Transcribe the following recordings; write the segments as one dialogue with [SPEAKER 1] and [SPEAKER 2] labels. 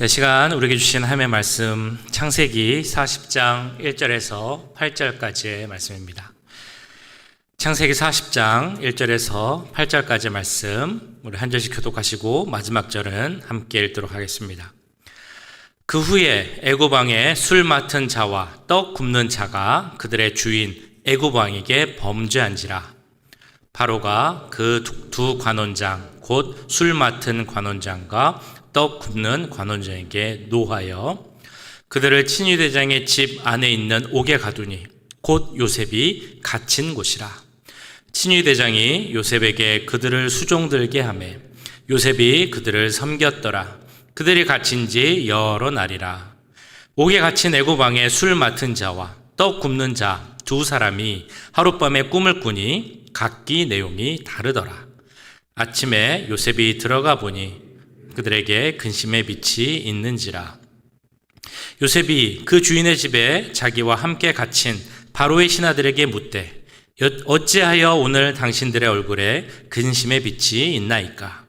[SPEAKER 1] 자, 시간 우리에게 주신 하나님의 말씀 창세기 40장 1절에서 8절까지의 말씀입니다. 창세기 40장 1절에서 8절까지의 말씀 우리 한 절씩 교독하시고 마지막 절은 함께 읽도록 하겠습니다. 그 후에 애굽 왕의 술 맡은 자와 떡 굽는 자가 그들의 주인 애굽 왕에게 범죄한지라. 바로가 그 두 관원장 곧 술 맡은 관원장과 떡 굽는 관원장에게 노하여 그들을 친위대장의 집 안에 있는 옥에 가두니 곧 요셉이 갇힌 곳이라. 친위대장이 요셉에게 그들을 수종들게 하매 요셉이 그들을 섬겼더라. 그들이 갇힌 지 여러 날이라. 옥에 갇힌 애굽 왕의 술 맡은 자와 떡 굽는 자 두 사람이 하룻밤에 꿈을 꾸니 각기 내용이 다르더라. 아침에 요셉이 들어가 보니 그들에게 근심의 빛이 있는지라. 요셉이 그 주인의 집에 자기와 함께 갇힌 바로의 신하들에게 묻되 어찌하여 오늘 당신들의 얼굴에 근심의 빛이 있나이까?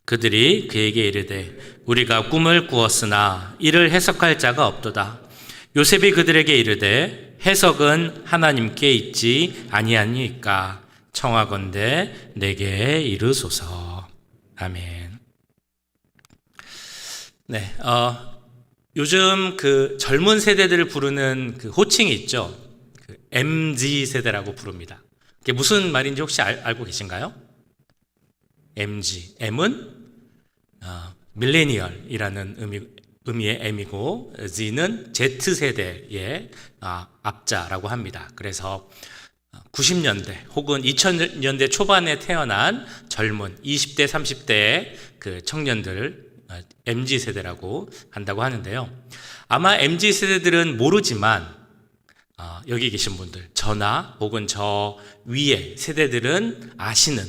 [SPEAKER 1] 그들이 그에게 이르되 우리가 꿈을 꾸었으나 이를 해석할 자가 없도다. 요셉이 그들에게 이르되 해석은 하나님께 있지 아니하니까 청하건대 내게 이르소서. 아멘. 네, 요즘 그 젊은 세대들을 부르는 그 호칭이 있죠. 그 MZ 세대라고 부릅니다. 그게 무슨 말인지 혹시 알고 계신가요? MG, M은 밀레니얼이라는 의미의 M이고 Z는 Z 세대의 앞자라고 합니다. 그래서 90년대 혹은 2000년대 초반에 태어난 젊은 20대, 30대의 그 청년들 MZ세대라고 한다고 하는데요. 아마 MZ세대들은 모르지만 여기 계신 분들, 저나 혹은 저 위의 세대들은 아시는,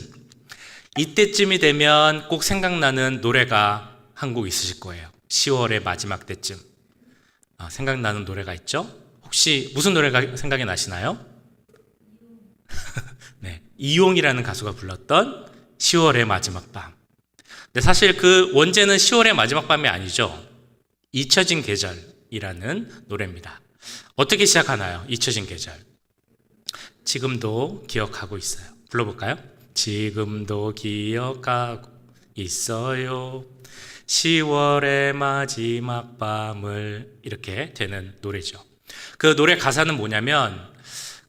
[SPEAKER 1] 이때쯤이 되면 꼭 생각나는 노래가 한 곡 있으실 거예요. 10월의 마지막 때쯤 생각나는 노래가 있죠. 혹시 무슨 노래가 생각이 나시나요? 네, 이용이라는 가수가 불렀던 10월의 마지막 밤. 근데 사실 그 원제는 10월의 마지막 밤이 아니죠. 잊혀진 계절이라는 노래입니다. 어떻게 시작하나요? 잊혀진 계절. 지금도 기억하고 있어요. 불러볼까요? 지금도 기억하고 있어요. 10월의 마지막 밤을, 이렇게 되는 노래죠. 그 노래 가사는 뭐냐면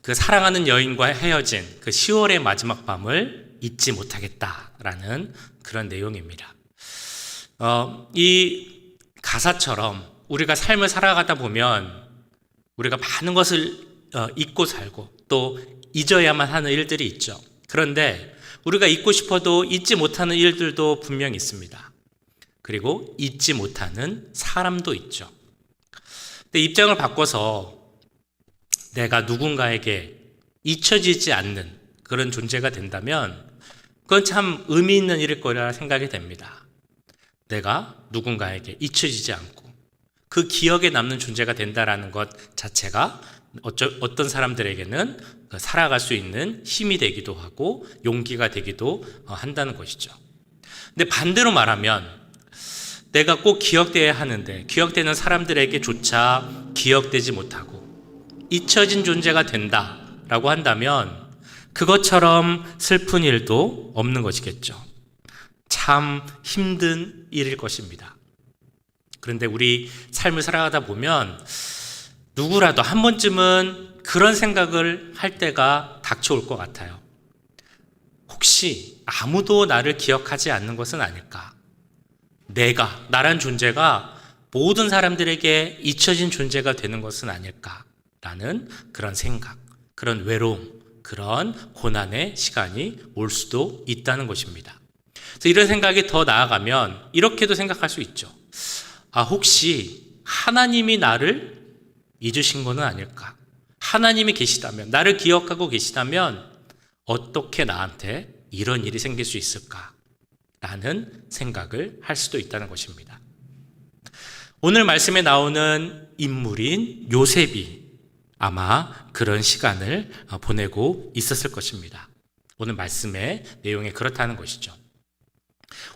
[SPEAKER 1] 그 사랑하는 여인과 헤어진 그 10월의 마지막 밤을 잊지 못하겠다라는 그런 내용입니다. 이 가사처럼 우리가 삶을 살아가다 보면 우리가 많은 것을 잊고 살고 또 잊어야만 하는 일들이 있죠. 그런데 우리가 잊고 싶어도 잊지 못하는 일들도 분명히 있습니다. 그리고 잊지 못하는 사람도 있죠. 근데 입장을 바꿔서 내가 누군가에게 잊혀지지 않는 그런 존재가 된다면 그건 참 의미 있는 일일 거라 생각이 됩니다. 내가 누군가에게 잊혀지지 않고 그 기억에 남는 존재가 된다라는 것 자체가 어떤 사람들에게는 살아갈 수 있는 힘이 되기도 하고 용기가 되기도 한다는 것이죠. 근데 반대로 말하면 내가 꼭 기억돼야 하는데 기억되는 사람들에게조차 기억되지 못하고 잊혀진 존재가 된다라고 한다면 그것처럼 슬픈 일도 없는 것이겠죠. 참 힘든 일일 것입니다. 그런데 우리 삶을 살아가다 보면 누구라도 한 번쯤은 그런 생각을 할 때가 닥쳐올 것 같아요. 혹시 아무도 나를 기억하지 않는 것은 아닐까? 나란 존재가 모든 사람들에게 잊혀진 존재가 되는 것은 아닐까라는 그런 생각, 그런 외로움, 그런 고난의 시간이 올 수도 있다는 것입니다. 그래서 이런 생각이 더 나아가면 이렇게도 생각할 수 있죠. 혹시 하나님이 나를 잊으신 것은 아닐까? 하나님이 계시다면, 나를 기억하고 계시다면 어떻게 나한테 이런 일이 생길 수 있을까? 라는 생각을 할 수도 있다는 것입니다. 오늘 말씀에 나오는 인물인 요셉이 아마 그런 시간을 보내고 있었을 것입니다. 오늘 말씀의 내용이 그렇다는 것이죠.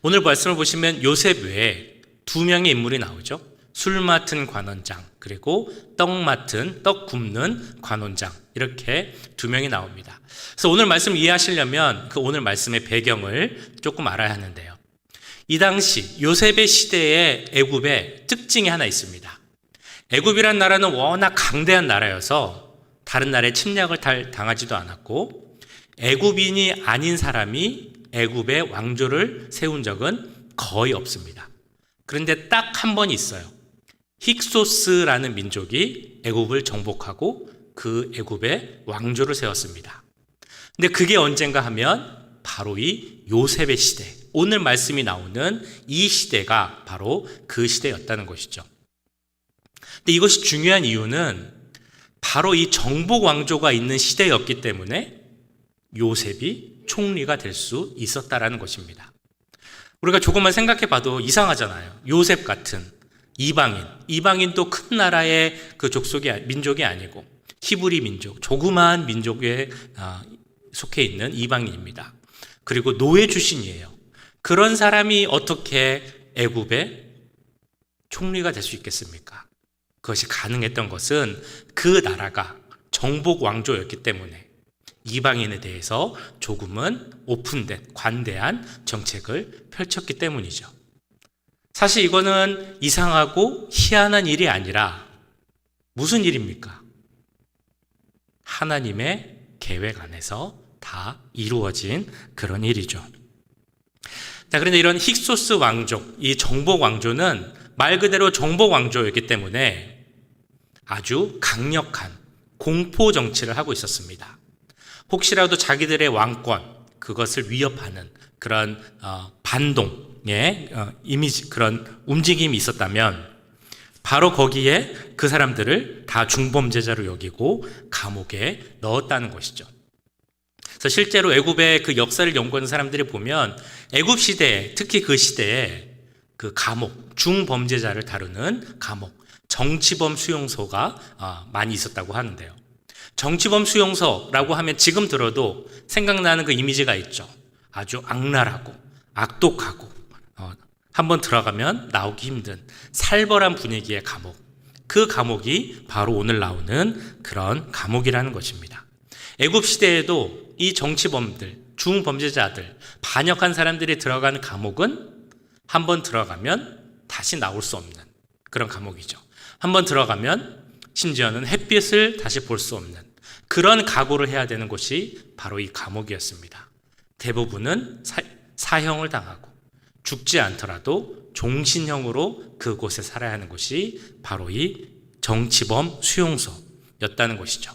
[SPEAKER 1] 오늘 말씀을 보시면 요셉 외에 두 명의 인물이 나오죠. 술 맡은 관원장, 그리고 떡 굽는 관원장, 이렇게 두 명이 나옵니다. 그래서 오늘 말씀 이해하시려면 그 오늘 말씀의 배경을 조금 알아야 하는데요. 이 당시 요셉의 시대의 애굽의 특징이 하나 있습니다. 애굽이란 나라는 워낙 강대한 나라여서 다른 나라에 침략을 당하지도 않았고, 애굽인이 아닌 사람이 애굽의 왕조를 세운 적은 거의 없습니다. 그런데 딱 한 번 있어요. 힉소스라는 민족이 애굽을 정복하고 그 애굽의 왕조를 세웠습니다. 근데 그게 언젠가 하면 바로 이 요셉의 시대, 오늘 말씀이 나오는 이 시대가 바로 그 시대였다는 것이죠. 근데 이것이 중요한 이유는 바로 이 정복 왕조가 있는 시대였기 때문에 요셉이 총리가 될 수 있었다라는 것입니다. 우리가 조금만 생각해 봐도 이상하잖아요. 요셉 같은 이방인도 큰 나라의 그 민족이 아니고 히브리 민족, 조그마한 민족에 속해 있는 이방인입니다. 그리고 노예 출신이에요. 그런 사람이 어떻게 애굽의 총리가 될 수 있겠습니까? 그것이 가능했던 것은 그 나라가 정복 왕조였기 때문에 이방인에 대해서 조금은 오픈된, 관대한 정책을 펼쳤기 때문이죠. 사실 이거는 이상하고 희한한 일이 아니라 무슨 일입니까? 하나님의 계획 안에서 다 이루어진 그런 일이죠. 자, 그런데 이런 힉소스 왕족, 이 정복 왕조는 말 그대로 정복 왕조였기 때문에 아주 강력한 공포 정치를 하고 있었습니다. 혹시라도 자기들의 왕권, 그것을 위협하는 그런 반동의 이미지, 그런 움직임이 있었다면 바로 거기에 그 사람들을 다 중범죄자로 여기고 감옥에 넣었다는 것이죠. 그래서 실제로 애굽의 그 역사를 연구하는 사람들이 보면 애굽 시대에, 특히 그 시대에 그 감옥, 중범죄자를 다루는 감옥, 정치범 수용소가 많이 있었다고 하는데요. 정치범 수용소라고 하면 지금 들어도 생각나는 그 이미지가 있죠. 아주 악랄하고 악독하고 한번 들어가면 나오기 힘든 살벌한 분위기의 감옥. 그 감옥이 바로 오늘 나오는 그런 감옥이라는 것입니다. 애굽 시대에도 이 정치범들, 중범죄자들, 반역한 사람들이 들어가는 감옥은 한번 들어가면 다시 나올 수 없는 그런 감옥이죠. 한번 들어가면 심지어는 햇빛을 다시 볼 수 없는 그런 각오를 해야 되는 곳이 바로 이 감옥이었습니다. 대부분은 사형을 당하고 죽지 않더라도 종신형으로 그곳에 살아야 하는 곳이 바로 이 정치범 수용소였다는 것이죠.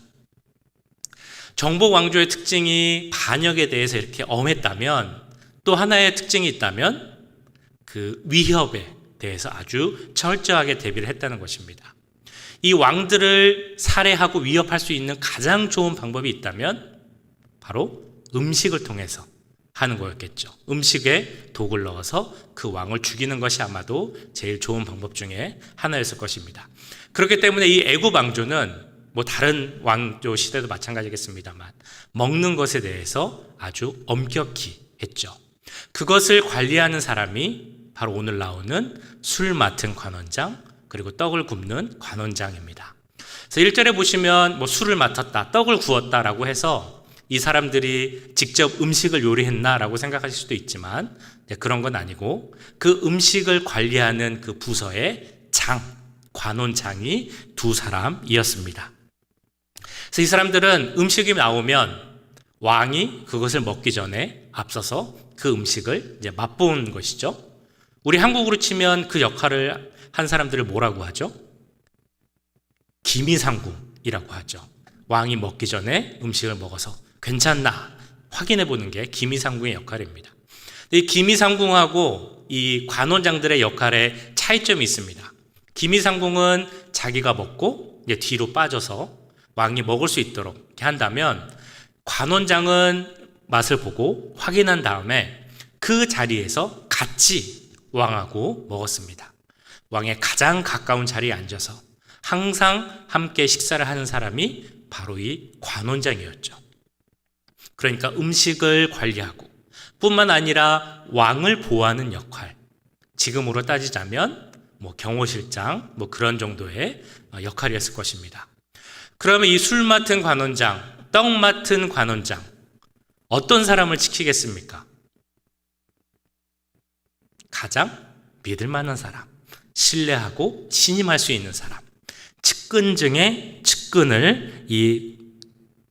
[SPEAKER 1] 정복 왕조의 특징이 반역에 대해서 이렇게 엄했다면 또 하나의 특징이 있다면 그 위협에 대해서 아주 철저하게 대비를 했다는 것입니다. 이 왕들을 살해하고 위협할 수 있는 가장 좋은 방법이 있다면 바로 음식을 통해서 하는 거였겠죠. 음식에 독을 넣어서 그 왕을 죽이는 것이 아마도 제일 좋은 방법 중에 하나였을 것입니다. 그렇기 때문에 이 애굽 왕조는 뭐 다른 왕조 시대도 마찬가지겠습니다만 먹는 것에 대해서 아주 엄격히 했죠. 그것을 관리하는 사람이 바로 오늘 나오는 술 맡은 관원장, 그리고 떡을 굽는 관원장입니다. 그래서 1절에 보시면 뭐 술을 맡았다, 떡을 구웠다라고 해서 이 사람들이 직접 음식을 요리했나라고 생각하실 수도 있지만 그런 건 아니고 그 음식을 관리하는 그 부서의 관원장이 두 사람이었습니다. 그래서 이 사람들은 음식이 나오면 왕이 그것을 먹기 전에 앞서서 그 음식을 이제 맛본 것이죠. 우리 한국으로 치면 그 역할을 한 사람들을 뭐라고 하죠? 기미상궁이라고 하죠. 왕이 먹기 전에 음식을 먹어서 괜찮나 확인해 보는 게 기미상궁의 역할입니다. 이 기미상궁하고 이 관원장들의 역할에 차이점이 있습니다. 기미상궁은 자기가 먹고 이제 뒤로 빠져서 왕이 먹을 수 있도록 이렇게 한다면 관원장은 맛을 보고 확인한 다음에 그 자리에서 같이 왕하고 먹었습니다. 왕의 가장 가까운 자리에 앉아서 항상 함께 식사를 하는 사람이 바로 이 관원장이었죠. 그러니까 음식을 관리하고 뿐만 아니라 왕을 보호하는 역할, 지금으로 따지자면 뭐 경호실장 뭐 그런 정도의 역할이었을 것입니다. 그러면 이 술 맡은 관원장, 떡 맡은 관원장, 어떤 사람을 지키겠습니까? 가장 믿을 만한 사람, 신뢰하고 신임할 수 있는 사람, 측근 중에 측근을 이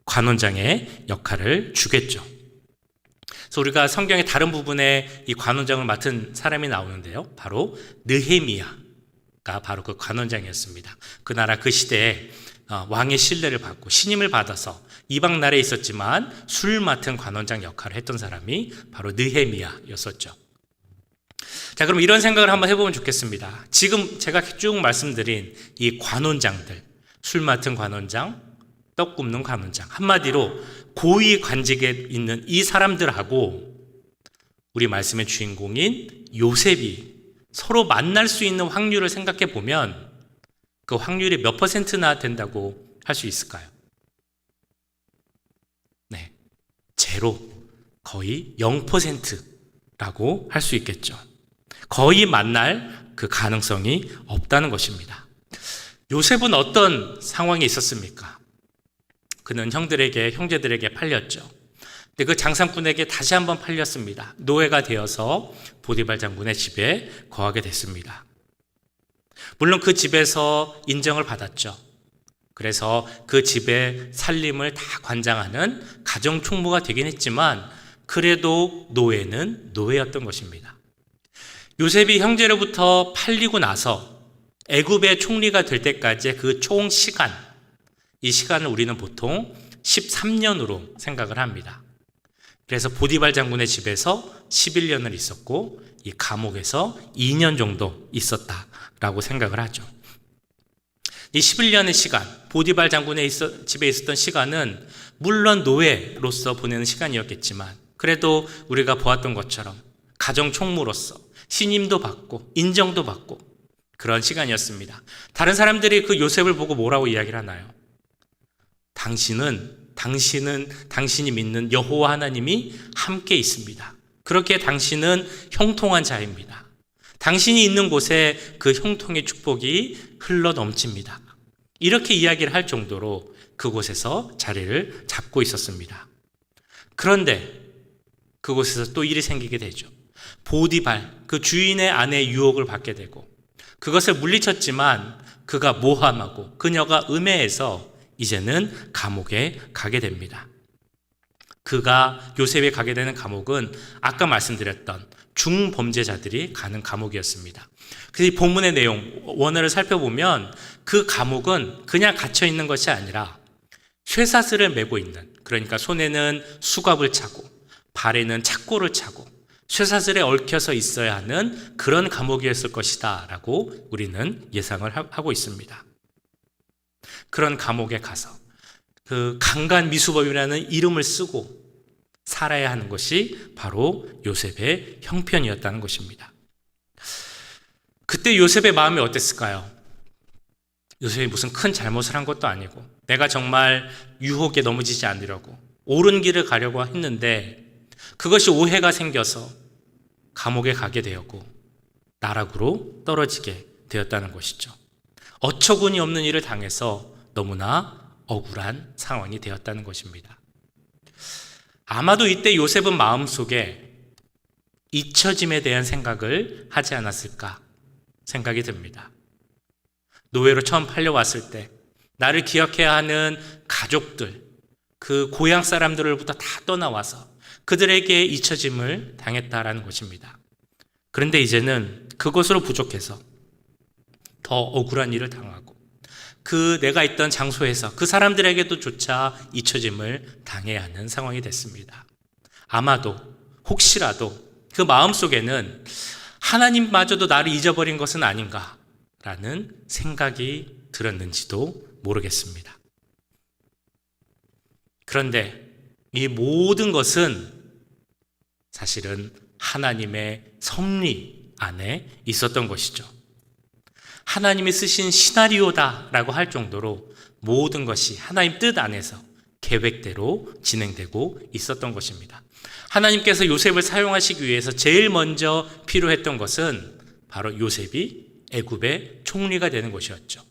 [SPEAKER 1] 관원장의 역할을 주겠죠. 그래서 우리가 성경의 다른 부분에 이 관원장을 맡은 사람이 나오는데요. 바로 느헤미야가 바로 그 관원장이었습니다. 그 나라 그 시대에 왕의 신뢰를 받고 신임을 받아서 이방 나라에 있었지만 술 맡은 관원장 역할을 했던 사람이 바로 느헤미야였었죠. 자, 그럼 이런 생각을 한번 해보면 좋겠습니다. 지금 제가 쭉 말씀드린 이 관원장들, 술 맡은 관원장, 떡 굽는 관원장, 한마디로 고위 관직에 있는 이 사람들하고 우리 말씀의 주인공인 요셉이 서로 만날 수 있는 확률을 생각해 보면 그 확률이 몇 %나 된다고 할 수 있을까요? 네, 제로, 거의 0%라고 할 수 있겠죠. 거의 만날 그 가능성이 없다는 것입니다. 요셉은 어떤 상황이 있었습니까? 그는 형제들에게 팔렸죠. 근데 그 장사꾼에게 다시 한번 팔렸습니다. 노예가 되어서 보디발 장군의 집에 거하게 됐습니다. 물론 그 집에서 인정을 받았죠. 그래서 그 집의 살림을 다 관장하는 가정 총무가 되긴 했지만 그래도 노예는 노예였던 것입니다. 요셉이 형제로부터 팔리고 나서 애굽의 총리가 될 때까지의 그 총 시간, 이 시간을 우리는 보통 13년으로 생각을 합니다. 그래서 보디발 장군의 집에서 11년을 있었고 이 감옥에서 2년 정도 있었다라고 생각을 하죠. 이 11년의 시간, 보디발 장군의 집에 있었던 시간은 물론 노예로서 보내는 시간이었겠지만 그래도 우리가 보았던 것처럼 가정 총무로서 신임도 받고 인정도 받고 그런 시간이었습니다. 다른 사람들이 그 요셉을 보고 뭐라고 이야기를 하나요? 당신이 믿는 여호와 하나님이 함께 있습니다. 그렇게 당신은 형통한 자입니다. 당신이 있는 곳에 그 형통의 축복이 흘러 넘칩니다. 이렇게 이야기를 할 정도로 그곳에서 자리를 잡고 있었습니다. 그런데 그곳에서 또 일이 생기게 되죠. 보디발, 그 주인의 아내의 유혹을 받게 되고 그것을 물리쳤지만 그가 모함하고 그녀가 음해해서 이제는 감옥에 가게 됩니다. 그가 요셉이 가게 되는 감옥은 아까 말씀드렸던 중범죄자들이 가는 감옥이었습니다. 그래서 이 본문의 내용, 원어를 살펴보면 그 감옥은 그냥 갇혀 있는 것이 아니라 쇠사슬을 메고 있는, 그러니까 손에는 수갑을 차고 발에는 착고를 차고 쇠사슬에 얽혀서 있어야 하는 그런 감옥이었을 것이다 라고 우리는 예상을 하고 있습니다. 그런 감옥에 가서 그 강간미수범이라는 이름을 쓰고 살아야 하는 것이 바로 요셉의 형편이었다는 것입니다. 그때 요셉의 마음이 어땠을까요? 요셉이 무슨 큰 잘못을 한 것도 아니고 내가 정말 유혹에 넘어지지 않으려고 옳은 길을 가려고 했는데 그것이 오해가 생겨서 감옥에 가게 되었고 나락으로 떨어지게 되었다는 것이죠. 어처구니 없는 일을 당해서 너무나 억울한 상황이 되었다는 것입니다. 아마도 이때 요셉은 마음속에 잊혀짐에 대한 생각을 하지 않았을까 생각이 듭니다. 노예로 처음 팔려왔을 때 나를 기억해야 하는 가족들, 그 고향 사람들로부터 다 떠나와서 그들에게 잊혀짐을 당했다라는 것입니다. 그런데 이제는 그것으로 부족해서 더 억울한 일을 당하고 그 내가 있던 장소에서 그 사람들에게도 조차 잊혀짐을 당해야 하는 상황이 됐습니다. 아마도 혹시라도 그 마음속에는 하나님마저도 나를 잊어버린 것은 아닌가라는 생각이 들었는지도 모르겠습니다. 그런데 이 모든 것은 사실은 하나님의 섭리 안에 있었던 것이죠. 하나님이 쓰신 시나리오다라고 할 정도로 모든 것이 하나님 뜻 안에서 계획대로 진행되고 있었던 것입니다. 하나님께서 요셉을 사용하시기 위해서 제일 먼저 필요했던 것은 바로 요셉이 애굽의 총리가 되는 것이었죠.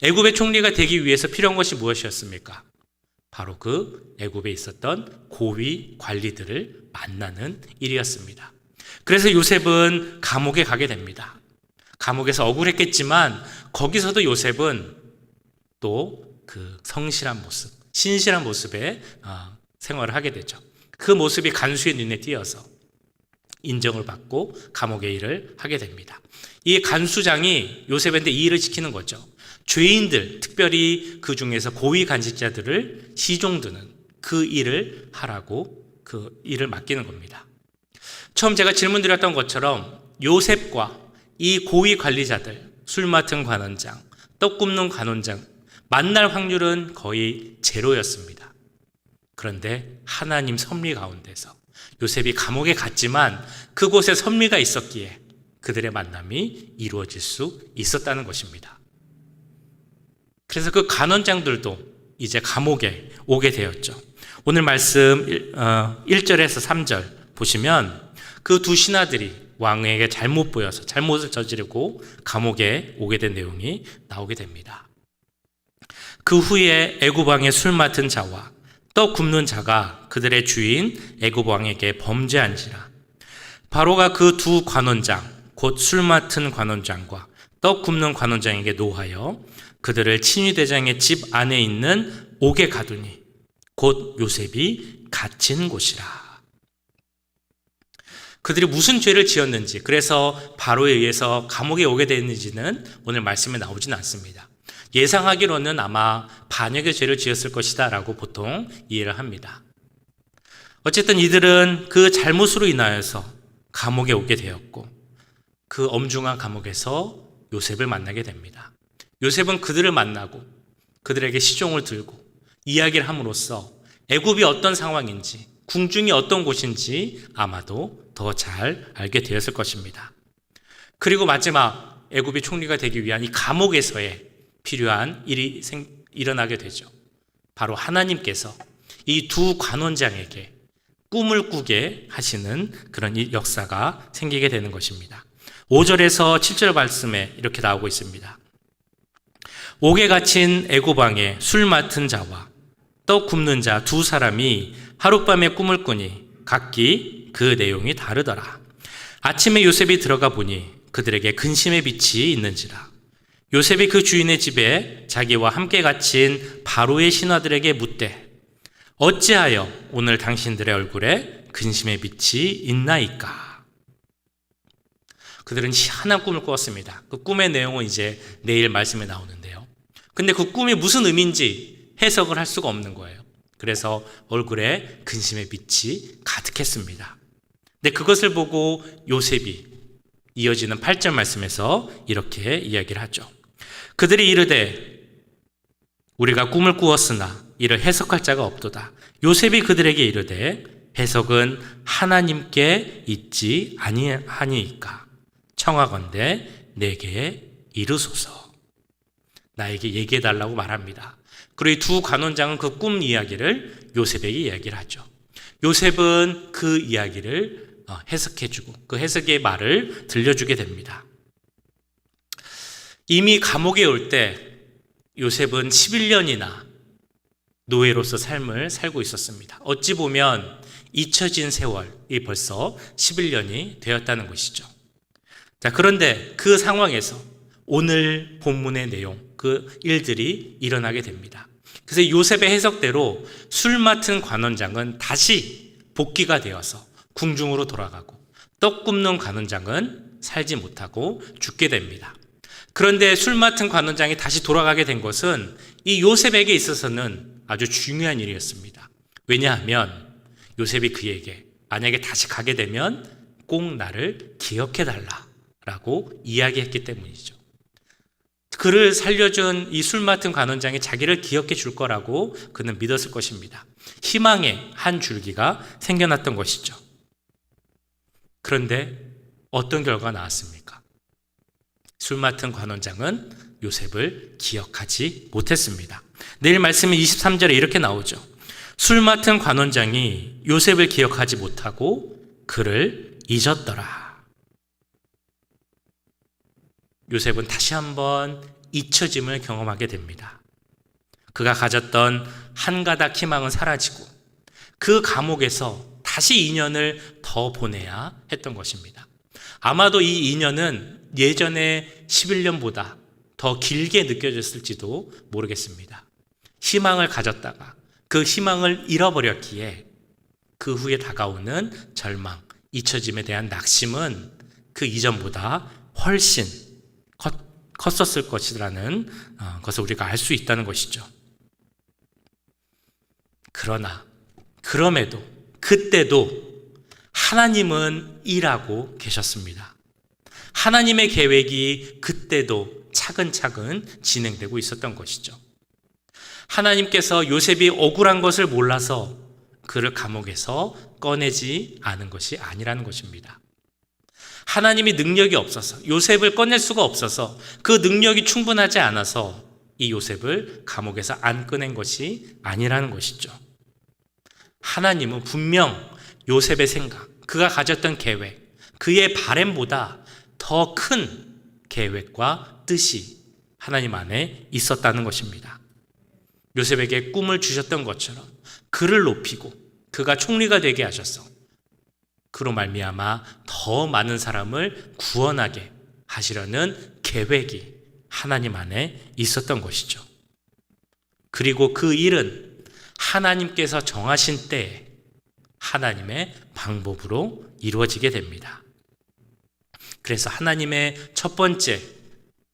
[SPEAKER 1] 애굽의 총리가 되기 위해서 필요한 것이 무엇이었습니까? 바로 그 애굽에 있었던 고위 관리들을 만나는 일이었습니다. 그래서 요셉은 감옥에 가게 됩니다. 감옥에서 억울했겠지만 거기서도 요셉은 또 그 성실한 모습, 신실한 모습의 생활을 하게 되죠. 그 모습이 간수의 눈에 띄어서 인정을 받고 감옥의 일을 하게 됩니다. 이 간수장이 요셉한테 이 일을 지키는 거죠. 죄인들, 특별히 그 중에서 고위 간직자들을 시종드는 그 일을 하라고 그 일을 맡기는 겁니다. 처음 제가 질문 드렸던 것처럼 요셉과 이 고위 관리자들, 술 맡은 관원장, 떡 굽는 관원장 만날 확률은 거의 제로였습니다. 그런데 하나님 섭리 가운데서 요셉이 감옥에 갔지만 그곳에 섭리가 있었기에 그들의 만남이 이루어질 수 있었다는 것입니다. 그래서 그 간원장들도 이제 감옥에 오게 되었죠. 오늘 말씀 1절에서 3절 보시면 그 두 신하들이 왕에게 잘못 보여서 잘못을 저지르고 감옥에 오게 된 내용이 나오게 됩니다. 그 후에 애굽 왕의 술 맡은 자와 떡 굽는 자가 그들의 주인 애굽 왕에게 범죄한지라. 바로가 그 두 관원장 곧 술 맡은 관원장과 떡 굽는 관원장에게 노하여 그들을 친위대장의 집 안에 있는 옥에 가두니 곧 요셉이 갇힌 곳이라. 그들이 무슨 죄를 지었는지, 그래서 바로에 의해서 감옥에 오게 됐는지는 오늘 말씀에 나오진 않습니다. 예상하기로는 아마 반역의 죄를 지었을 것이다 라고 보통 이해를 합니다. 어쨌든 이들은 그 잘못으로 인하여서 감옥에 오게 되었고 그 엄중한 감옥에서 요셉을 만나게 됩니다. 요셉은 그들을 만나고 그들에게 시종을 들고 이야기를 함으로써 애굽이 어떤 상황인지, 궁중이 어떤 곳인지 아마도 더 잘 알게 되었을 것입니다. 그리고 마지막 애굽이 총리가 되기 위한 이 감옥에서의 필요한 일이 일어나게 되죠. 바로 하나님께서 이 두 관원장에게 꿈을 꾸게 하시는 그런 역사가 생기게 되는 것입니다. 5절에서 7절 말씀에 이렇게 나오고 있습니다. 옥에 갇힌 애굽 왕의 술 맡은 자와 떡 굽는 자 두 사람이 하룻밤에 꿈을 꾸니 각기 그 내용이 다르더라. 아침에 요셉이 들어가 보니 그들에게 근심의 빛이 있는지라. 요셉이 그 주인의 집에 자기와 함께 갇힌 바로의 신하들에게 묻되 어찌하여 오늘 당신들의 얼굴에 근심의 빛이 있나이까? 그들은 희한한 꿈을 꾸었습니다. 그 꿈의 내용은 이제 내일 말씀에 나오는데요. 근데 그 꿈이 무슨 의미인지 해석을 할 수가 없는 거예요. 그래서 얼굴에 근심의 빛이 가득했습니다. 근데 그것을 보고 요셉이 이어지는 8절 말씀에서 이렇게 이야기를 하죠. 그들이 이르되 우리가 꿈을 꾸었으나 이를 해석할 자가 없도다. 요셉이 그들에게 이르되 해석은 하나님께 있지 아니하니이까 청하건대 내게 이르소서. 나에게 얘기해달라고 말합니다. 그리고 이 두 관원장은 그 꿈 이야기를 요셉에게 이야기를 하죠. 요셉은 그 이야기를 해석해주고 그 해석의 말을 들려주게 됩니다. 이미 감옥에 올 때 요셉은 11년이나 노예로서 삶을 살고 있었습니다. 어찌 보면 잊혀진 세월이 벌써 11년이 되었다는 것이죠. 자, 그런데 그 상황에서 오늘 본문의 내용, 그 일들이 일어나게 됩니다. 그래서 요셉의 해석대로 술 맡은 관원장은 다시 복귀가 되어서 궁중으로 돌아가고 떡 굽는 관원장은 살지 못하고 죽게 됩니다. 그런데 술 맡은 관원장이 다시 돌아가게 된 것은 이 요셉에게 있어서는 아주 중요한 일이었습니다. 왜냐하면 요셉이 그에게 만약에 다시 가게 되면 꼭 나를 기억해달라고 이야기했기 때문이죠. 그를 살려준 이 술 맡은 관원장이 자기를 기억해 줄 거라고 그는 믿었을 것입니다. 희망의 한 줄기가 생겨났던 것이죠. 그런데 어떤 결과가 나왔습니까? 술 맡은 관원장은 요셉을 기억하지 못했습니다. 내일 말씀은 23절에 이렇게 나오죠. 술 맡은 관원장이 요셉을 기억하지 못하고 그를 잊었더라. 요셉은 다시 한번 잊혀짐을 경험하게 됩니다. 그가 가졌던 한 가닥 희망은 사라지고 그 감옥에서 다시 2년을 더 보내야 했던 것입니다. 아마도 이 2년은 예전의 11년보다 더 길게 느껴졌을지도 모르겠습니다. 희망을 가졌다가 그 희망을 잃어버렸기에 그 후에 다가오는 절망, 잊혀짐에 대한 낙심은 그 이전보다 훨씬 컸었을 것이라는 것을 우리가 알 수 있다는 것이죠. 그러나 그럼에도 그때도 하나님은 일하고 계셨습니다. 하나님의 계획이 그때도 차근차근 진행되고 있었던 것이죠. 하나님께서 요셉이 억울한 것을 몰라서 그를 감옥에서 꺼내지 않은 것이 아니라는 것입니다. 하나님이 능력이 없어서 요셉을 꺼낼 수가 없어서 그 능력이 충분하지 않아서 이 요셉을 감옥에서 안 꺼낸 것이 아니라는 것이죠. 하나님은 분명 요셉의 생각, 그가 가졌던 계획, 그의 바램보다 더 큰 계획과 뜻이 하나님 안에 있었다는 것입니다. 요셉에게 꿈을 주셨던 것처럼 그를 높이고 그가 총리가 되게 하셔서 그로 말미암아 더 많은 사람을 구원하게 하시려는 계획이 하나님 안에 있었던 것이죠. 그리고 그 일은 하나님께서 정하신 때에 하나님의 방법으로 이루어지게 됩니다. 그래서 하나님의 첫 번째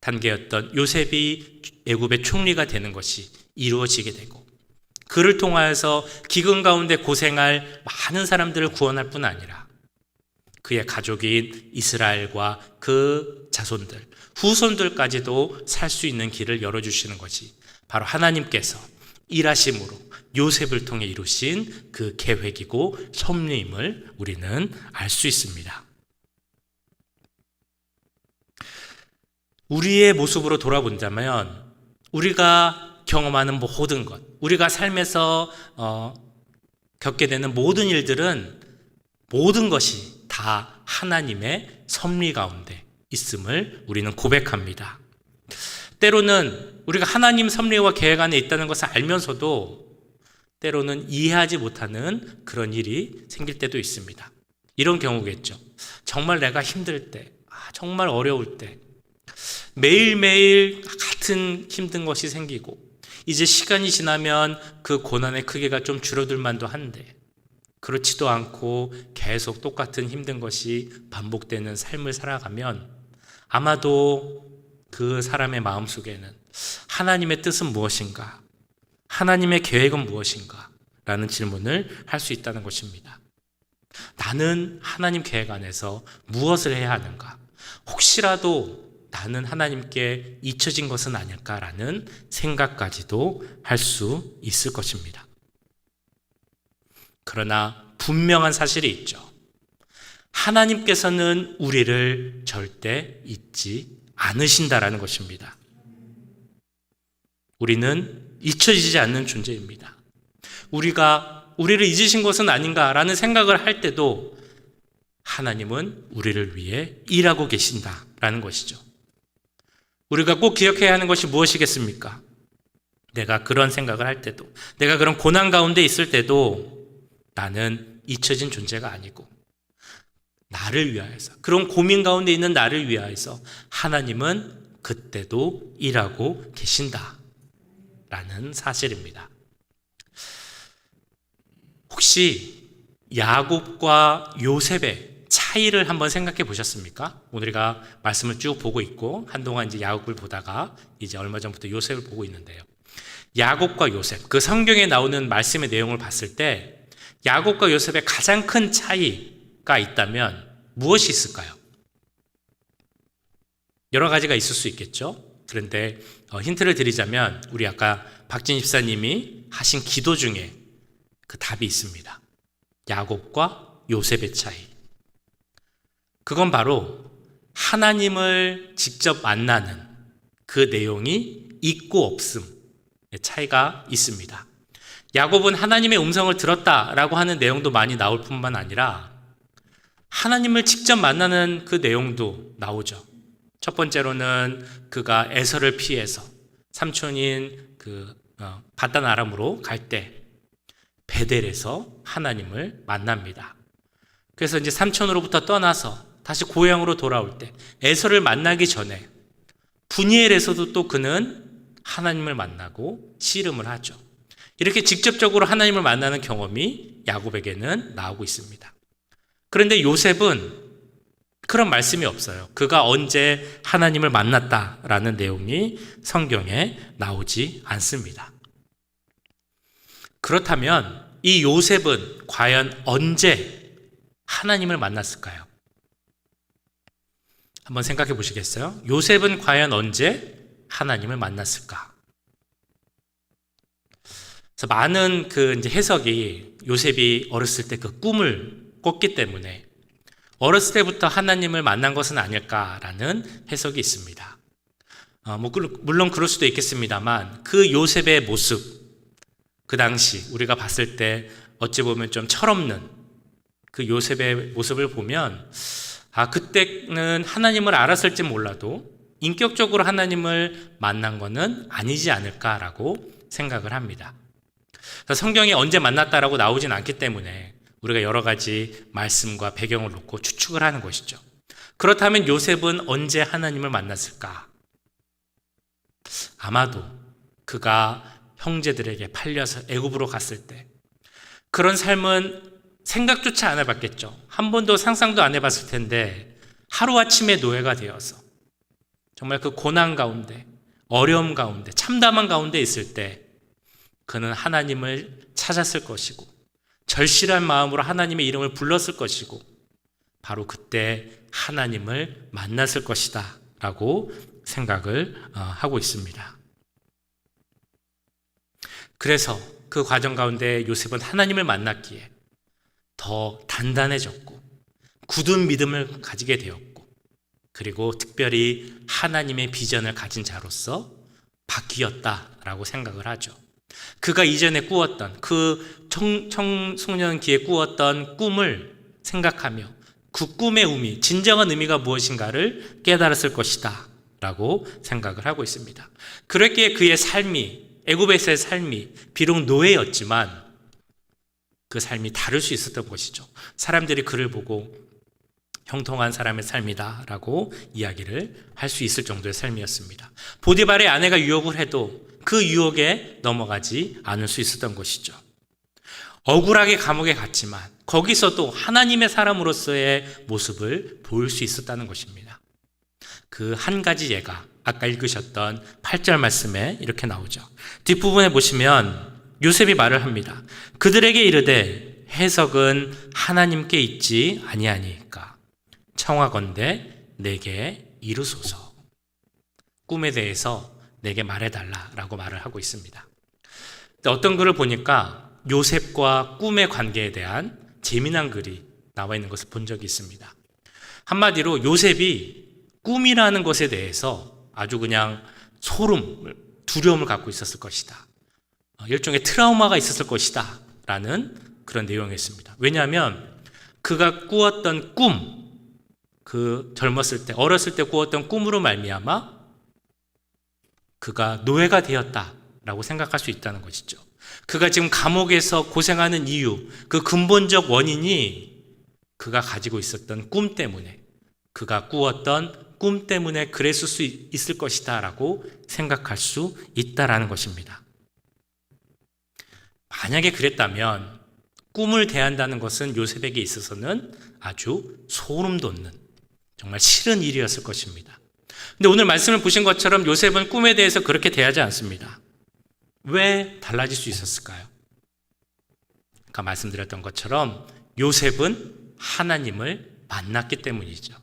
[SPEAKER 1] 단계였던 요셉이 애굽의 총리가 되는 것이 이루어지게 되고 그를 통하여서 기근 가운데 고생할 많은 사람들을 구원할 뿐 아니라 그의 가족인 이스라엘과 그 자손들, 후손들까지도 살 수 있는 길을 열어주시는 것이 바로 하나님께서 일하심으로 요셉을 통해 이루신 그 계획이고 섭리임을 우리는 알 수 있습니다. 우리의 모습으로 돌아본다면 우리가 경험하는 모든 것, 우리가 삶에서 겪게 되는 모든 일들은 모든 것이 다 하나님의 섭리 가운데 있음을 우리는 고백합니다. 때로는 우리가 하나님 섭리와 계획 안에 있다는 것을 알면서도 때로는 이해하지 못하는 그런 일이 생길 때도 있습니다. 이런 경우겠죠. 정말 내가 힘들 때, 정말 어려울 때 매일매일 같은 힘든 것이 생기고 이제 시간이 지나면 그 고난의 크기가 좀 줄어들 만도 한데 그렇지도 않고 계속 똑같은 힘든 것이 반복되는 삶을 살아가면 아마도 그 사람의 마음속에는 하나님의 뜻은 무엇인가? 하나님의 계획은 무엇인가? 라는 질문을 할 수 있다는 것입니다. 나는 하나님 계획 안에서 무엇을 해야 하는가? 혹시라도 나는 하나님께 잊혀진 것은 아닐까라는 생각까지도 할 수 있을 것입니다. 그러나 분명한 사실이 있죠. 하나님께서는 우리를 절대 잊지 않으신다라는 것입니다. 우리는 잊혀지지 않는 존재입니다. 우리가 우리를 잊으신 것은 아닌가라는 생각을 할 때도 하나님은 우리를 위해 일하고 계신다라는 것이죠. 우리가 꼭 기억해야 하는 것이 무엇이겠습니까? 내가 그런 생각을 할 때도, 내가 그런 고난 가운데 있을 때도 나는 잊혀진 존재가 아니고 나를 위하여서, 그런 고민 가운데 있는 나를 위하여서 하나님은 그때도 일하고 계신다라는 사실입니다. 혹시 야곱과 요셉의 차이를 한번 생각해 보셨습니까? 오늘가 말씀을 쭉 보고 있고 한동안 이제 야곱을 보다가 이제 얼마 전부터 요셉을 보고 있는데요. 야곱과 요셉, 그 성경에 나오는 말씀의 내용을 봤을 때 야곱과 요셉의 가장 큰 차이가 있다면 무엇이 있을까요? 여러 가지가 있을 수 있겠죠. 그런데 힌트를 드리자면 우리 아까 박진 집사님이 하신 기도 중에 그 답이 있습니다. 야곱과 요셉의 차이. 그건 바로 하나님을 직접 만나는 그 내용이 있고 없음의 차이가 있습니다. 야곱은 하나님의 음성을 들었다라고 하는 내용도 많이 나올 뿐만 아니라 하나님을 직접 만나는 그 내용도 나오죠. 첫 번째로는 그가 에서를 피해서 삼촌인 바단 아람으로 갈 때 베델에서 하나님을 만납니다. 그래서 이제 삼촌으로부터 떠나서 다시 고향으로 돌아올 때 에서를 만나기 전에 분이엘에서도 또 그는 하나님을 만나고 씨름을 하죠. 이렇게 직접적으로 하나님을 만나는 경험이 야곱에게는 나오고 있습니다. 그런데 요셉은 그런 말씀이 없어요. 그가 언제 하나님을 만났다라는 내용이 성경에 나오지 않습니다. 그렇다면 이 요셉은 과연 언제 하나님을 만났을까요? 한번 생각해 보시겠어요? 요셉은 과연 언제 하나님을 만났을까? 그래서 많은 이제 해석이 요셉이 어렸을 때 그 꿈을 꿨기 때문에 어렸을 때부터 하나님을 만난 것은 아닐까라는 해석이 있습니다. 물론 그럴 수도 있겠습니다만 그 요셉의 모습, 그 당시 우리가 봤을 때 어찌 보면 좀 철없는 그 요셉의 모습을 보면 그때는 하나님을 알았을지 몰라도 인격적으로 하나님을 만난 것은 아니지 않을까라고 생각을 합니다. 성경에 언제 만났다라고 나오진 않기 때문에 우리가 여러 가지 말씀과 배경을 놓고 추측을 하는 것이죠. 그렇다면 요셉은 언제 하나님을 만났을까? 아마도 그가 형제들에게 팔려서 애굽으로 갔을 때 그런 삶은 생각조차 안 해봤겠죠. 한 번도 상상도 안 해봤을 텐데 하루아침에 노예가 되어서 정말 그 고난 가운데, 어려움 가운데, 참담한 가운데 있을 때 그는 하나님을 찾았을 것이고 절실한 마음으로 하나님의 이름을 불렀을 것이고 바로 그때 하나님을 만났을 것이다 라고 생각을 하고 있습니다. 그래서 그 과정 가운데 요셉은 하나님을 만났기에 더 단단해졌고 굳은 믿음을 가지게 되었고 그리고 특별히 하나님의 비전을 가진 자로서 바뀌었다라고 생각을 하죠. 그가 이전에 꾸었던 그 청소년기에 꾸었던 꿈을 생각하며 그 꿈의 의미, 진정한 의미가 무엇인가를 깨달았을 것이다 라고 생각을 하고 있습니다. 그렇기에 그의 삶이, 애굽에서의 삶이 비록 노예였지만 그 삶이 다를 수 있었던 것이죠. 사람들이 그를 보고 형통한 사람의 삶이다 라고 이야기를 할 수 있을 정도의 삶이었습니다. 보디발의 아내가 유혹을 해도 그 유혹에 넘어가지 않을 수 있었던 것이죠. 억울하게 감옥에 갔지만 거기서도 하나님의 사람으로서의 모습을 보일 수 있었다는 것입니다. 그 한 가지 예가 아까 읽으셨던 8절 말씀에 이렇게 나오죠. 뒷부분에 보시면 요셉이 말을 합니다. 그들에게 이르되 해석은 하나님께 있지 아니하니까 청하건대 내게 이루소서. 꿈에 대해서 내게 말해달라라고 말을 하고 있습니다. 어떤 글을 보니까 요셉과 꿈의 관계에 대한 재미난 글이 나와 있는 것을 본 적이 있습니다. 한마디로 요셉이 꿈이라는 것에 대해서 아주 그냥 두려움을 갖고 있었을 것이다. 일종의 트라우마가 있었을 것이다 라는 그런 내용이었습니다. 왜냐하면 그가 꾸었던 꿈, 그 젊었을 때, 어렸을 때 꾸었던 꿈으로 말미암아 그가 노예가 되었다라고 생각할 수 있다는 것이죠. 그가 지금 감옥에서 고생하는 이유, 그 근본적 원인이 그가 가지고 있었던 꿈 때문에, 그가 꾸었던 꿈 때문에 그랬을 수 있을 것이다 라고 생각할 수 있다라는 것입니다. 만약에 그랬다면 꿈을 대한다는 것은 요셉에게 있어서는 아주 소름 돋는 정말 싫은 일이었을 것입니다. 근데 오늘 말씀을 보신 것처럼 요셉은 꿈에 대해서 그렇게 대하지 않습니다. 왜 달라질 수 있었을까요? 아까 말씀드렸던 것처럼 요셉은 하나님을 만났기 때문이죠.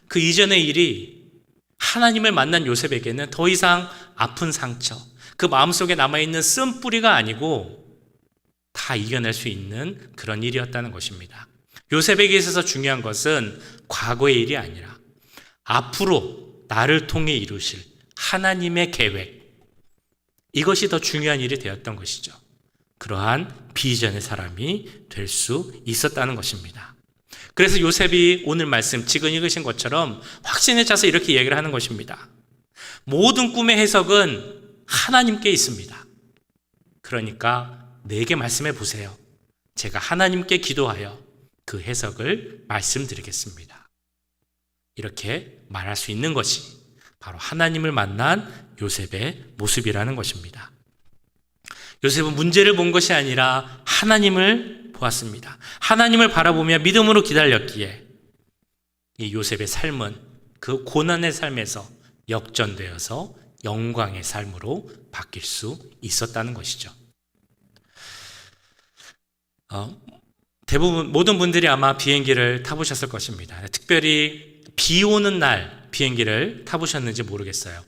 [SPEAKER 1] 그 이전의 일이 하나님을 만난 요셉에게는 더 이상 아픈 상처, 그 마음속에 남아있는 쓴뿌리가 아니고 다 이겨낼 수 있는 그런 일이었다는 것입니다. 요셉에게 있어서 중요한 것은 과거의 일이 아니라 앞으로 나를 통해 이루실 하나님의 계획, 이것이 더 중요한 일이 되었던 것이죠. 그러한 비전의 사람이 될 수 있었다는 것입니다. 그래서 요셉이 오늘 말씀 지금 읽으신 것처럼 확신에 차서 이렇게 얘기를 하는 것입니다. 모든 꿈의 해석은 하나님께 있습니다. 그러니까 내게 말씀해 보세요. 제가 하나님께 기도하여 그 해석을 말씀드리겠습니다. 이렇게 말할 수 있는 것이 바로 하나님을 만난 요셉의 모습이라는 것입니다. 요셉은 문제를 본 것이 아니라 하나님을 보았습니다. 하나님을 바라보며 믿음으로 기다렸기에 이 요셉의 삶은 그 고난의 삶에서 역전되어서 영광의 삶으로 바뀔 수 있었다는 것이죠. 대부분 모든 분들이 아마 비행기를 타보셨을 것입니다. 특별히 비 오는 날 비행기를 타보셨는지 모르겠어요.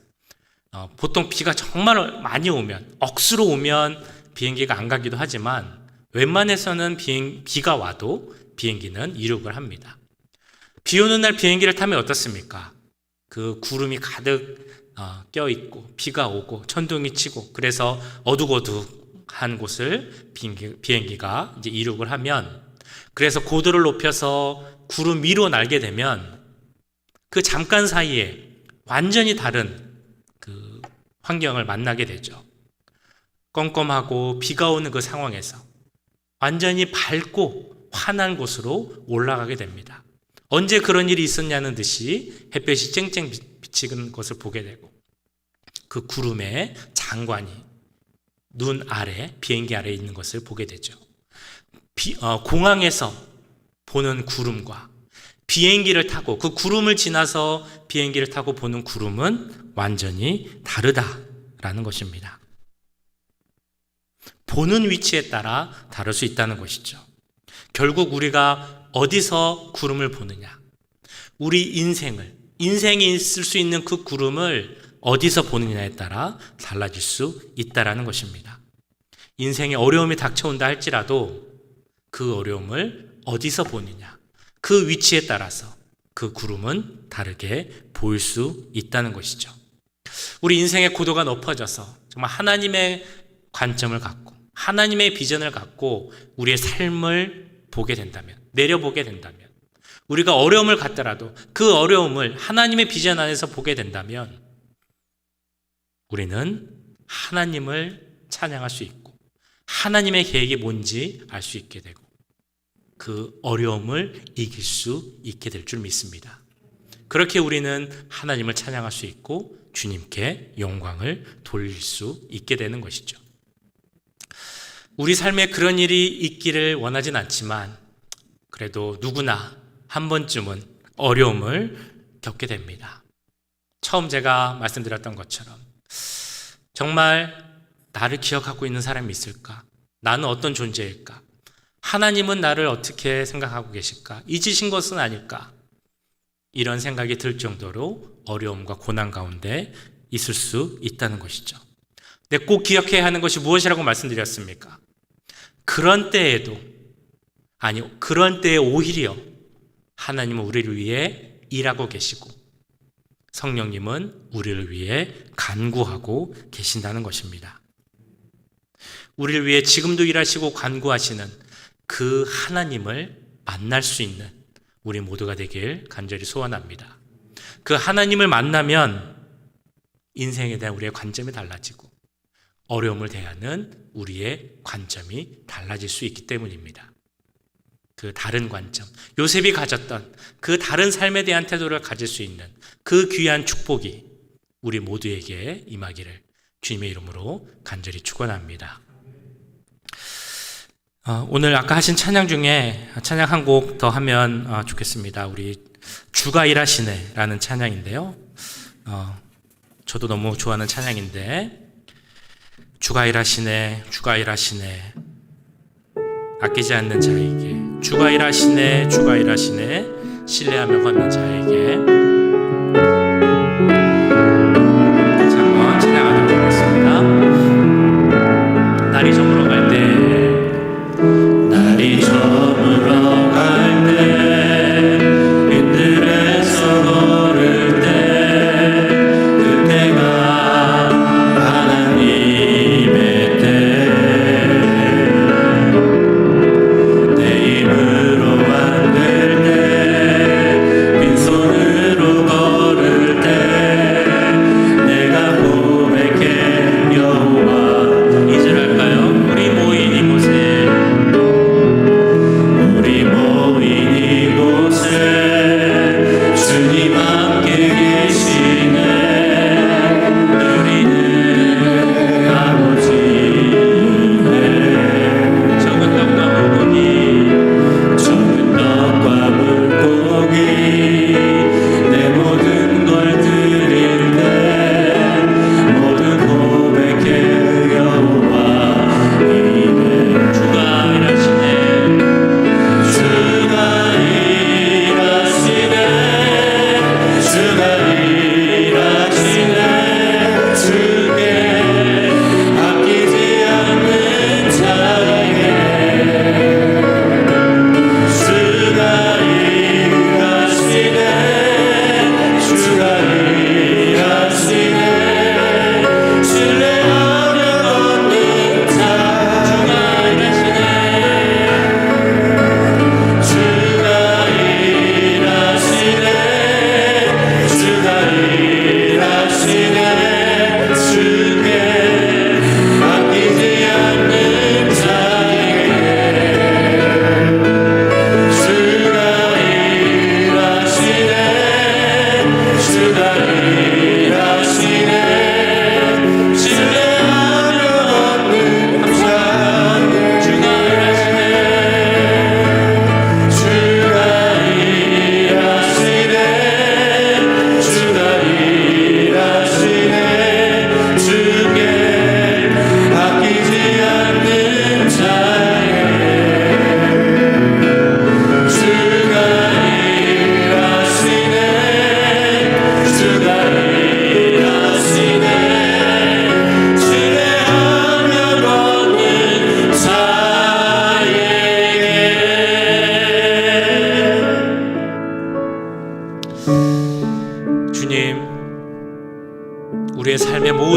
[SPEAKER 1] 보통 비가 정말 많이 오면, 억수로 오면 비행기가 안 가기도 하지만 웬만해서는 비가 와도 비행기는 이륙을 합니다. 비 오는 날 비행기를 타면 어떻습니까? 그 구름이 가득 껴있고 비가 오고 천둥이 치고 그래서 어둑어둑한 곳을 비행기가 이제 이륙을 하면, 그래서 고도를 높여서 구름 위로 날게 되면 그 잠깐 사이에 완전히 다른 그 환경을 만나게 되죠. 껌껌하고 비가 오는 그 상황에서 완전히 밝고 환한 곳으로 올라가게 됩니다. 언제 그런 일이 있었냐는 듯이 햇볕이 쨍쨍 비치는 것을 보게 되고 그 구름의 장관이 눈 아래, 비행기 아래에 있는 것을 보게 되죠. 공항에서 보는 구름과 비행기를 타고 그 구름을 지나서 비행기를 타고 보는 구름은 완전히 다르다라는 것입니다. 보는 위치에 따라 다를 수 있다는 것이죠. 결국 우리가 어디서 구름을 보느냐, 우리 인생이 있을 수 있는 그 구름을 어디서 보느냐에 따라 달라질 수 있다는 것입니다. 인생에 어려움이 닥쳐온다 할지라도 그 어려움을 어디서 보느냐, 그 위치에 따라서 그 구름은 다르게 보일 수 있다는 것이죠. 우리 인생의 고도가 높아져서 정말 하나님의 관점을 갖고 하나님의 비전을 갖고 우리의 삶을 보게 된다면, 내려보게 된다면, 우리가 어려움을 갖더라도 그 어려움을 하나님의 비전 안에서 보게 된다면 우리는 하나님을 찬양할 수 있고 하나님의 계획이 뭔지 알 수 있게 되고 그 어려움을 이길 수 있게 될 줄 믿습니다. 그렇게 우리는 하나님을 찬양할 수 있고 주님께 영광을 돌릴 수 있게 되는 것이죠. 우리 삶에 그런 일이 있기를 원하진 않지만 그래도 누구나 한 번쯤은 어려움을 겪게 됩니다. 처음 제가 말씀드렸던 것처럼 정말 나를 기억하고 있는 사람이 있을까? 나는 어떤 존재일까? 하나님은 나를 어떻게 생각하고 계실까? 잊으신 것은 아닐까? 이런 생각이 들 정도로 어려움과 고난 가운데 있을 수 있다는 것이죠. 근데 꼭 기억해야 하는 것이 무엇이라고 말씀드렸습니까? 그런 때에 오히려 하나님은 우리를 위해 일하고 계시고 성령님은 우리를 위해 간구하고 계신다는 것입니다. 우리를 위해 지금도 일하시고 간구하시는 그 하나님을 만날 수 있는 우리 모두가 되길 간절히 소원합니다. 그 하나님을 만나면 인생에 대한 우리의 관점이 달라지고 어려움을 대하는 우리의 관점이 달라질 수 있기 때문입니다. 그 다른 관점, 요셉이 가졌던 그 다른 삶에 대한 태도를 가질 수 있는 그 귀한 축복이 우리 모두에게 임하기를 주님의 이름으로 간절히 축원합니다. 오늘 아까 하신 찬양 중에 찬양 한 곡 더 하면 좋겠습니다. 우리 주가 일하시네 라는 찬양인데요. 저도 너무 좋아하는 찬양인데 주가 일하시네, 주가 일하시네, 아끼지 않는 자에게 주가 일하시네, 주가 일하시네, 신뢰하며 걷는 자에게. 같이 한번 찬양하도록 하겠습니다. 날이 저물어 갈 때, 날이 저물어 갈 때, 빈들에서 걸을 때, 그때가 하나님의 때, 내 힘으로 만들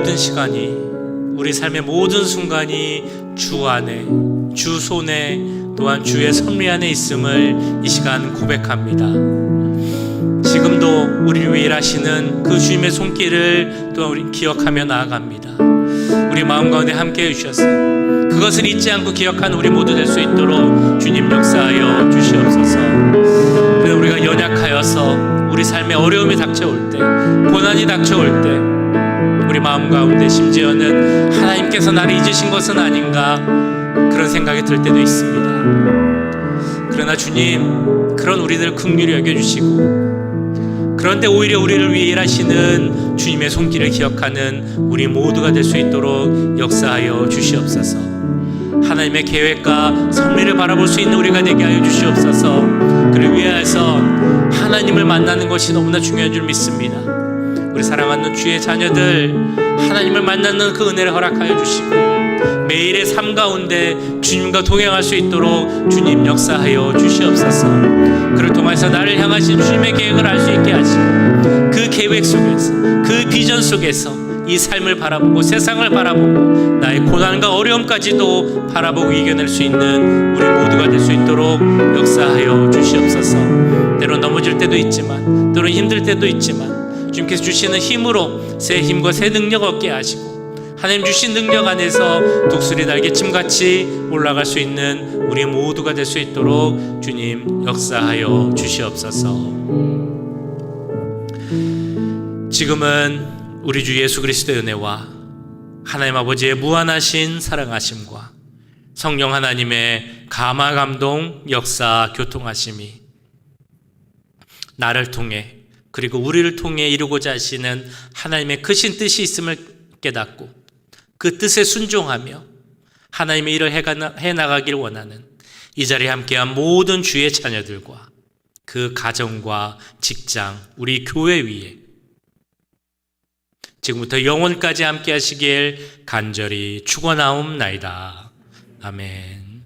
[SPEAKER 1] 모든 시간이, 우리 삶의 모든 순간이 주 안에, 주 손에, 또한 주의 섭리 안에 있음을 이 시간 고백합니다. 지금도 우리를 위해 일하시는 그 주님의 손길을 또한 우리 기억하며 나아갑니다. 우리 마음 가운데 함께 해주셔서 그것을 잊지 않고 기억하는 우리 모두 될 수 있도록 주님 역사하여 주시옵소서. 그래서 우리가 연약하여서 우리 삶에 어려움이 닥쳐올 때, 고난이 닥쳐올 때 우리 마음 가운데 심지어는 하나님께서 나를 잊으신 것은 아닌가 그런 생각이 들 때도 있습니다. 그러나 주님, 그런 우리들 긍휼히 여겨주시고, 그런데 오히려 우리를 위해 일하시는 주님의 손길을 기억하는 우리 모두가 될 수 있도록 역사하여 주시옵소서. 하나님의 계획과 섭리를 바라볼 수 있는 우리가 되게 하여 주시옵소서. 그를 위하여서 하나님을 만나는 것이 너무나 중요한 줄 믿습니다. 우리 사랑하는 주의 자녀들, 하나님을 만나는 그 은혜를 허락하여 주시고 매일의 삶 가운데 주님과 동행할 수 있도록 주님 역사하여 주시옵소서. 그를 통해서 나를 향하신 주님의 계획을 알 수 있게 하시고, 그 계획 속에서, 그 비전 속에서 이 삶을 바라보고 세상을 바라보고 나의 고난과 어려움까지도 바라보고 이겨낼 수 있는 우리 모두가 될 수 있도록 역사하여 주시옵소서. 때론 넘어질 때도 있지만, 때론 힘들 때도 있지만 주님께서 주시는 힘으로 새 힘과 새 능력 얻게 하시고, 하나님 주신 능력 안에서 독수리 날개침같이 올라갈 수 있는 우리 모두가 될 수 있도록 주님 역사하여 주시옵소서. 지금은 우리 주 예수 그리스도의 은혜와 하나님 아버지의 무한하신 사랑하심과 성령 하나님의 감화 감동 역사 교통하심이 나를 통해, 그리고 우리를 통해 이루고자 하시는 하나님의 크신 뜻이 있음을 깨닫고 그 뜻에 순종하며 하나님의 일을 해나가길 원하는 이 자리에 함께한 모든 주의 자녀들과 그 가정과 직장, 우리 교회 위에 지금부터 영원까지 함께 하시길 간절히 축원하옵나이다. 아멘.